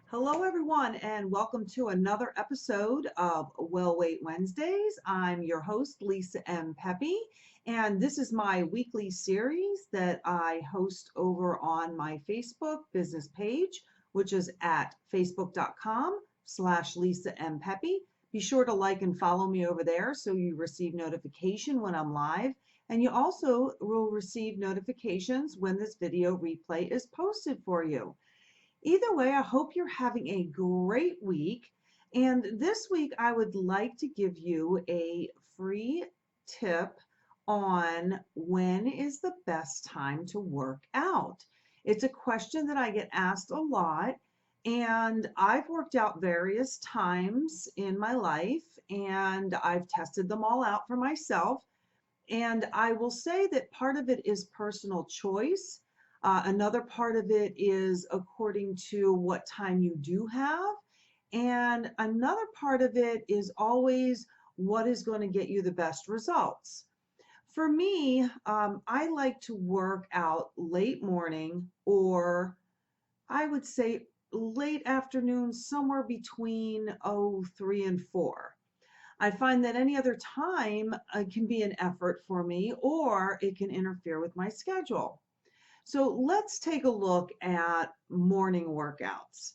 Hello, everyone, and welcome to another episode of Well Weight Wednesdays. I'm your host, Lisa M. Pepe, and this is my weekly series that I host over on my Facebook business page, which is at facebook.com/Lisa M. Pepe. Be sure to like and follow me over there so you receive notification when I'm live, and you also will receive notifications when this video replay is posted for you. Either way, I hope you're having a great week. And this week, I would like to give you a free tip on when is the best time to work out. It's a question that I get asked a lot, and I've worked out various times in my life, and I've tested them all out for myself. And I will say that part of it is personal choice. Another part of it is according to what time you do have. And another part of it is always what is going to get you the best results. For me, I like to work out late morning, or I would say late afternoon, somewhere between 3 and 4. I find that any other time can be an effort for me, or it can interfere with my schedule. So let's take a look at morning workouts.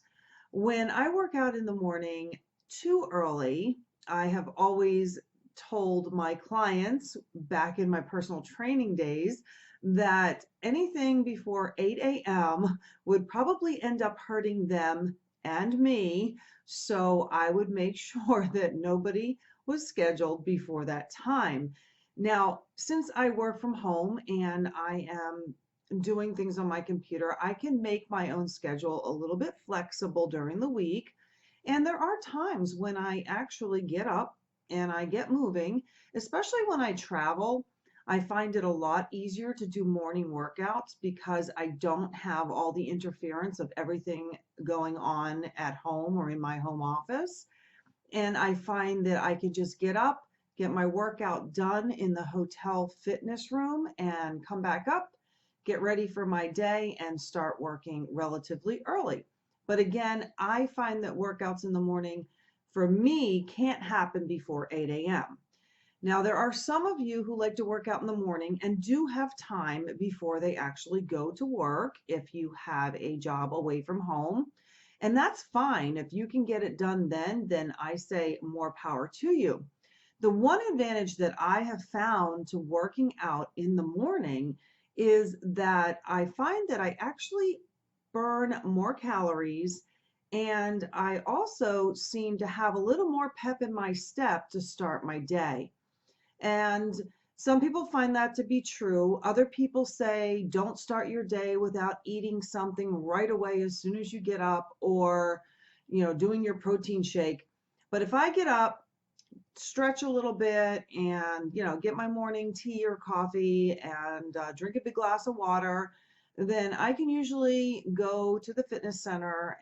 When I work out in the morning too early, I have always told my clients back in my personal training days that anything before 8 a.m. would probably end up hurting them and me. So I would make sure that nobody was scheduled before that time. Now, since I work from home and I am doing things on my computer, I can make my own schedule a little bit flexible during the week. And there are times when I actually get up and I get moving, especially when I travel. I find it a lot easier to do morning workouts because I don't have all the interference of everything going on at home or in my home office. And I find that I can just get up, get my workout done in the hotel fitness room, and come back up, get ready for my day, and start working relatively early. But again, I find that workouts in the morning for me can't happen before 8 a.m. Now, there are some of you who like to work out in the morning and do have time before they actually go to work if you have a job away from home. And that's fine. If you can get it done then I say more power to you. The one advantage that I have found to working out in the morning is that I find that I actually burn more calories, and I also seem to have a little more pep in my step to start my day. And some people find that to be true. Other people say don't start your day without eating something right away as soon as you get up, or, doing your protein shake. But if I get up, stretch a little bit, and, get my morning tea or coffee and drink a big glass of water, then I can usually go to the fitness center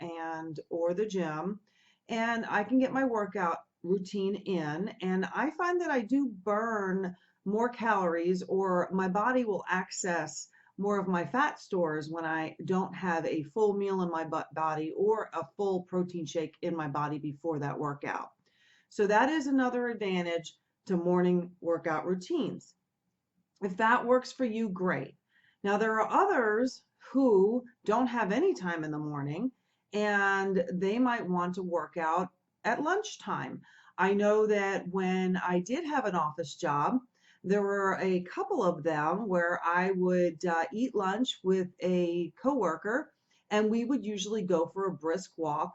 or the gym, and I can get my workout routine in. And I find that I do burn more calories, or my body will access more of my fat stores when I don't have a full meal in my body or a full protein shake in my body before that workout. So that is another advantage to morning workout routines. If that works for you, great. Now, there are others who don't have any time in the morning, and they might want to work out at lunchtime. I know that when I did have an office job, there were a couple of them where I would eat lunch with a coworker, and we would usually go for a brisk walk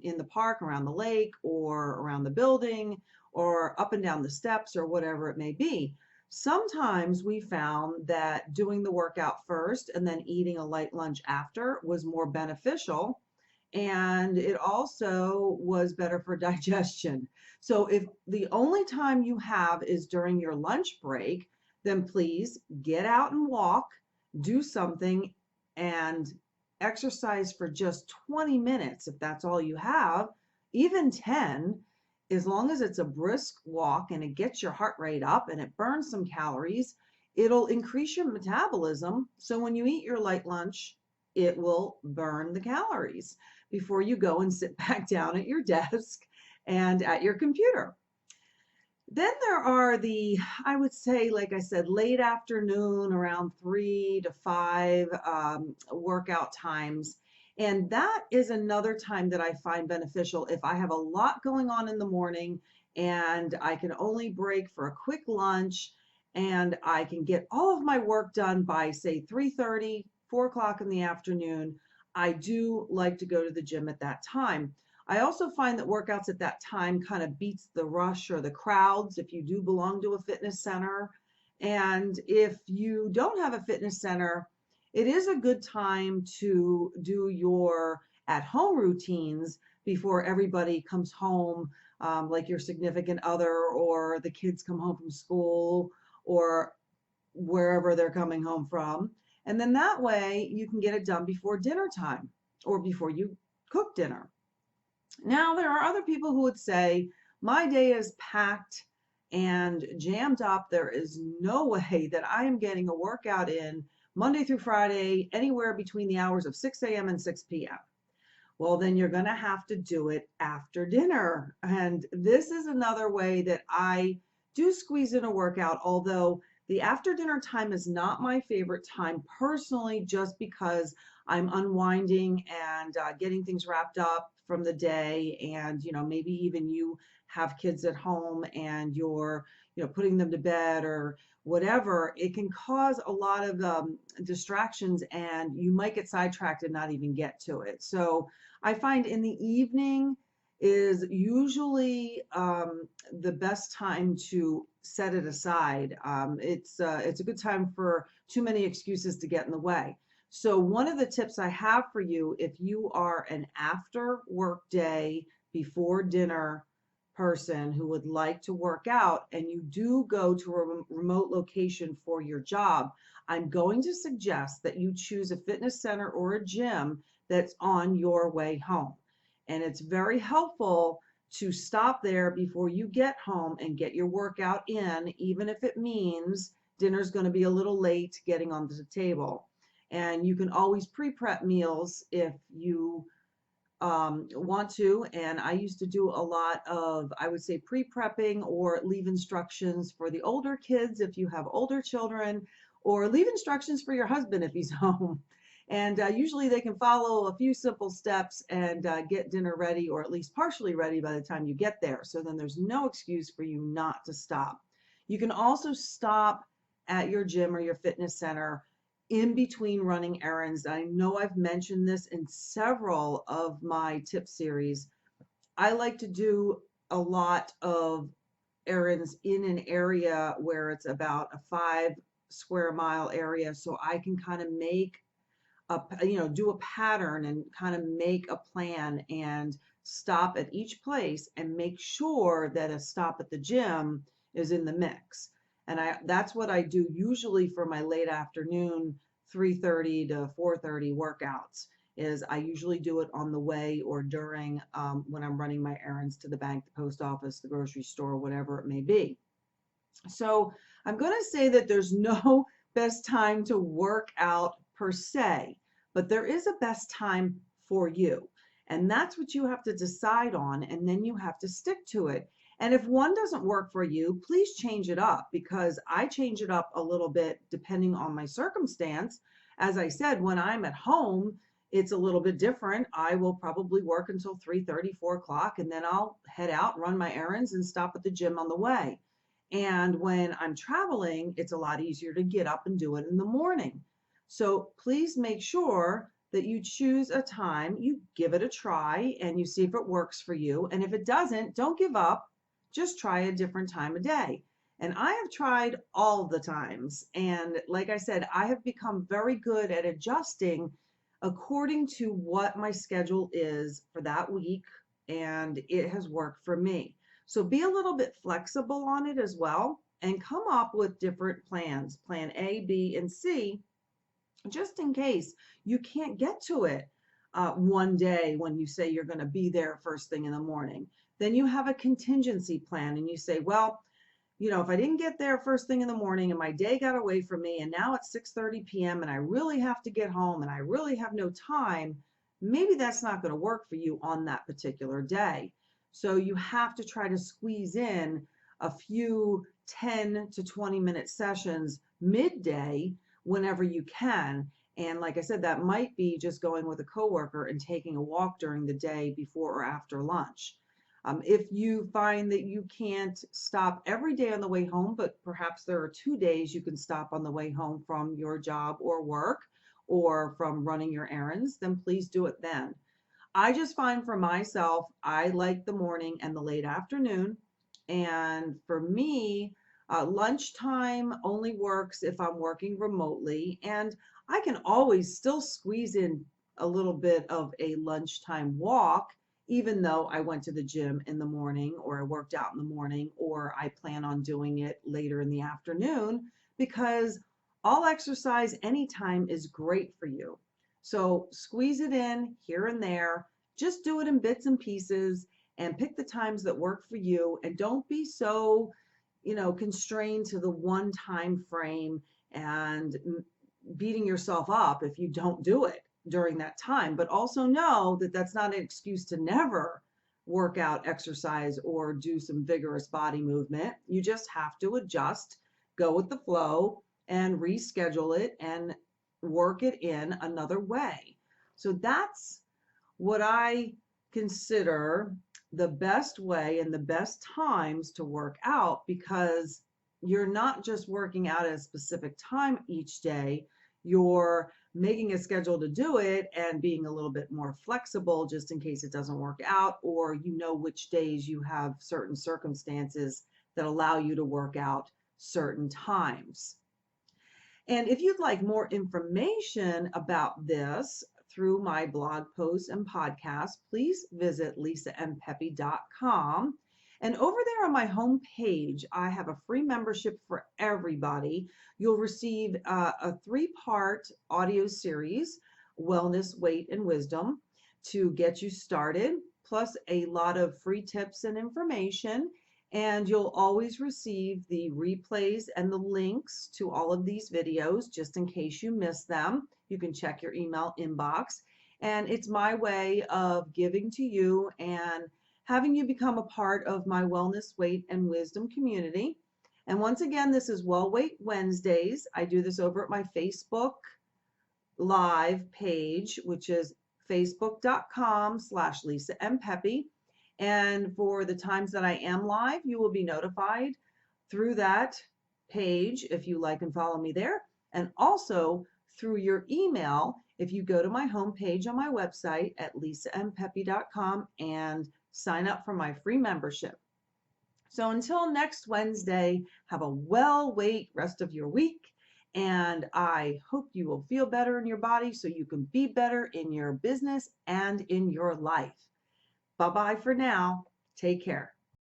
in the park, around the lake, or around the building, or up and down the steps, or whatever it may be. Sometimes we found that doing the workout first and then eating a light lunch after was more beneficial, and it also was better for digestion. So if the only time you have is during your lunch break, then please get out and walk, do something, and exercise for just 20 minutes if that's all you have, even 10, as long as it's a brisk walk and it gets your heart rate up and it burns some calories. It'll increase your metabolism. So when you eat your light lunch, it will burn the calories, before you go and sit back down at your desk and at your computer. Then there are the, I would say, like I said, late afternoon, around 3 to 5 workout times. And that is another time that I find beneficial if I have a lot going on in the morning and I can only break for a quick lunch and I can get all of my work done by, say, 3:30, 4 o'clock in the afternoon. I do like to go to the gym at that time. I also find that workouts at that time kind of beats the rush or the crowds if you do belong to a fitness center. And if you don't have a fitness center, it is a good time to do your at-home routines before everybody comes home, like your significant other or the kids come home from school or wherever they're coming home from. And then that way you can get it done before dinner time or before you cook dinner. Now, there are other people who would say, my day is packed and jammed up. There is no way that I am getting a workout in Monday through Friday, anywhere between the hours of 6 a.m. and 6 p.m. Well, then you're going to have to do it after dinner. And this is another way that I do squeeze in a workout, although the after dinner time is not my favorite time personally, just because I'm unwinding and getting things wrapped up from the day. And, maybe even you have kids at home and you're, putting them to bed or whatever. It can cause a lot of distractions and you might get sidetracked and not even get to it. So I find in the evening is usually the best time to set it aside. It's a good time for too many excuses to get in the way. So one of the tips I have for you, if you are an after work day, before dinner person who would like to work out and you do go to a remote location for your job, I'm going to suggest that you choose a fitness center or a gym that's on your way home. And it's very helpful to stop there before you get home and get your workout in, even if it means dinner's going to be a little late getting onto the table. And you can always pre-prep meals if you want to. And I used to do a lot of, I would say, pre-prepping or leave instructions for the older kids if you have older children, or leave instructions for your husband if he's home. And usually they can follow a few simple steps and get dinner ready, or at least partially ready by the time you get there. So then there's no excuse for you not to stop. You can also stop at your gym or your fitness center in between running errands. I know I've mentioned this in several of my tip series. I like to do a lot of errands in an area where it's about a 5 square mile area, so I can kind of make do a pattern and kind of make a plan and stop at each place and make sure that a stop at the gym is in the mix. And that's what I do usually for my late afternoon 3:30 to 4:30 workouts, is I usually do it on the way or during when I'm running my errands to the bank, the post office, the grocery store, whatever it may be. So I'm going to say that there's no best time to work out per se, but there is a best time for you. And that's what you have to decide on, and then you have to stick to it. And if one doesn't work for you, please change it up, because I change it up a little bit depending on my circumstance. As I said, when I'm at home, it's a little bit different. I will probably work until 3:30, 4 o'clock, and then I'll head out, run my errands, and stop at the gym on the way. And when I'm traveling, it's a lot easier to get up and do it in the morning. So please make sure that you choose a time, you give it a try, and you see if it works for you. And if it doesn't, don't give up. Just try a different time of day. And I have tried all the times. And like I said, I have become very good at adjusting according to what my schedule is for that week. And it has worked for me. So be a little bit flexible on it as well and come up with different plans, plan A, B, and C, just in case you can't get to it one day when you say you're going to be there first thing in the morning. Then you have a contingency plan and you say, well, if I didn't get there first thing in the morning and my day got away from me and now it's 6:30 p.m. and I really have to get home and I really have no time, maybe that's not going to work for you on that particular day. So you have to try to squeeze in a few 10 to 20-minute sessions midday whenever you can. And like I said, that might be just going with a coworker and taking a walk during the day before or after lunch. If you find that you can't stop every day on the way home, but perhaps there are 2 days you can stop on the way home from your job or work or from running your errands, then please do it then. I just find for myself, I like the morning and the late afternoon. And for me, lunchtime only works if I'm working remotely. And I can always still squeeze in a little bit of a lunchtime walk, even though I went to the gym in the morning or I worked out in the morning or I plan on doing it later in the afternoon, because all exercise anytime is great for you. So squeeze it in here and there. Just do it in bits and pieces and pick the times that work for you, and don't be so, constrained to the one time frame and beating yourself up if you don't do it during that time. But also know that that's not an excuse to never work out, exercise, or do some vigorous body movement. You just have to adjust, go with the flow, and reschedule it and work it in another way. So that's what I consider the best way and the best times to work out, because you're not just working out at a specific time each day, you're making a schedule to do it and being a little bit more flexible just in case it doesn't work out, or which days you have certain circumstances that allow you to work out certain times. And if you'd like more information about this through my blog posts and podcasts, please visit lisampepe.com. And over there on my home page, I have a free membership for everybody. You'll receive a 3-part audio series, Wellness, Weight, and Wisdom, to get you started, plus a lot of free tips and information. And you'll always receive the replays and the links to all of these videos just in case you miss them. You can check your email inbox. And it's my way of giving to you and having you become a part of my Wellness, Weight, and Wisdom community. And once again, this is Well Weight Wednesdays. I do this over at my Facebook Live page, which is facebook.com/LisaMPepe. And for the times that I am live, you will be notified through that page if you like and follow me there, and also through your email if you go to my homepage on my website at lisampepe.com and sign up for my free membership. So until next Wednesday, have a well-weight rest of your week, and I hope you will feel better in your body so you can be better in your business and in your life. Bye-bye for now. Take care.